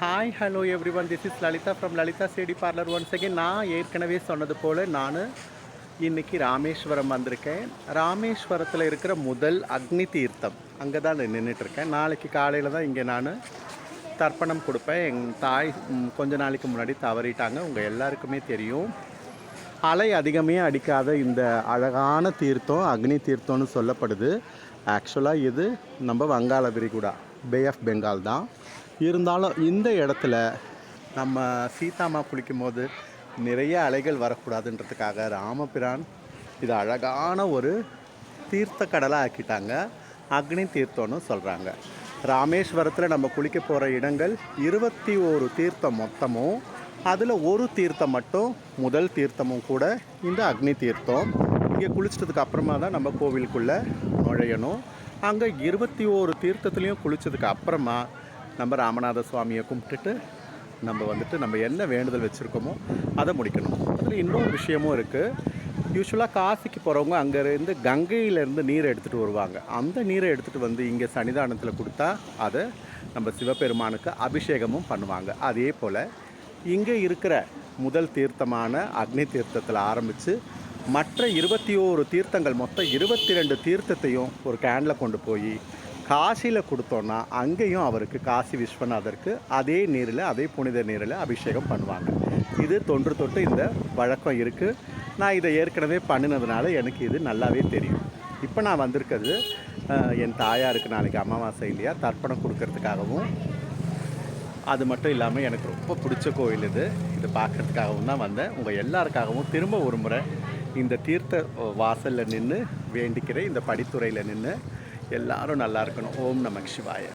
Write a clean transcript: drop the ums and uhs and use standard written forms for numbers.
Hi hello every one, this is Lalitha from Lalitha Chedi parlour. Once again நான் ஏற்கனவே சொன்னது போல் நான் இன்றைக்கி ராமேஸ்வரம் வந்திருக்கேன். ராமேஸ்வரத்தில் இருக்கிற முதல் அக்னி தீர்த்தம் அங்கே தான் நின்றுட்டுருக்கேன். நாளைக்கு காலையில் தான் இங்கே நான் தர்ப்பணம் கொடுப்பேன். எங்கள் தாய் கொஞ்ச நாளைக்கு முன்னாடி தவறிட்டாங்க, உங்கள் எல்லாருக்குமே தெரியும். அலை அதிகமே அடிக்காத இந்த அழகான தீர்த்தம் அக்னி தீர்த்தம்னு சொல்லப்படுது. ஆக்சுவலாக இது நம்ம வங்காள விரிகுடா, பே ஆஃப் பெங்கால் தான். இருந்தாலும் இந்த இடத்துல நம்ம சீதாமா குளிக்கும் போது நிறைய அலைகள் வரக்கூடாதுன்றதுக்காக ராமபிரான் இது அழகான ஒரு தீர்த்த கடலாக ஆக்கிட்டாங்க. அக்னி தீர்த்தம்னு சொல்கிறாங்க. ராமேஸ்வரத்தில் நம்ம குளிக்க போகிற இடங்கள் 21 தீர்த்தம் மொத்தமும். அதில் ஒரு தீர்த்தம் மட்டும் முதல் தீர்த்தமும் கூட இந்த அக்னி தீர்த்தம். இங்கே குளிச்சிட்டதுக்கு அப்புறமா தான் நம்ம கோவிலுக்குள்ளே நுழையணும். அங்கே 21 தீர்த்தத்துலேயும் குளித்ததுக்கு அப்புறமா நம்ம ராமநாத சுவாமியை கும்பிட்டுட்டு நம்ம என்ன வேண்டுதல் வச்சுருக்கோமோ அதை முடிக்கணும். அதில் இன்னொரு விஷயமும் இருக்குது. யூஸ்வலாக காசிக்கு போகிறவங்க அங்கேருந்து கங்கையிலேருந்து நீரை எடுத்துகிட்டு வருவாங்க. அந்த நீரை எடுத்துகிட்டு வந்து இங்கே சன்னிதானத்தில் கொடுத்தா அதை நம்ம சிவபெருமானுக்கு அபிஷேகமும் பண்ணுவாங்க. அதே போல் இங்கே இருக்கிற முதல் தீர்த்தமான அக்னி தீர்த்தத்தில் ஆரம்பித்து மற்ற 21 தீர்த்தங்கள், மொத்தம் 22 தீர்த்தத்தையும் ஒரு கேனில் கொண்டு போய் காசியில் கொடுத்தோன்னா அங்கேயும் அவருக்கு, காசி விஸ்வநாதருக்கு அதே நீரில், அதே புனித நீரில் அபிஷேகம் பண்ணுவாங்க. இது தொன்று தொட்டு இந்த வழக்கம் இருக்குது. நான் இதை ஏற்கனவே பண்ணினதுனால எனக்கு இது நல்லாவே தெரியும். இப்போ நான் வந்திருக்கிறது என் தாயாருக்கு நாளைக்கு அமாவாசை இல்லையா, தர்ப்பணம் கொடுக்கறதுக்காகவும், அது மட்டும் இல்லாமல் எனக்கு ரொம்ப பிடிச்ச கோயில் இது பார்க்குறதுக்காகவும் தான் வந்தேன். உங்கள் எல்லாருக்காகவும் திரும்ப ஒரு முறை இந்த தீர்த்த வாசலில் நின்று வேண்டிக்கிறேன். இந்த படித்துறையில் நின்று எல்லாரும் நல்லா இருக்கணும். ஓம் நம சிவாய.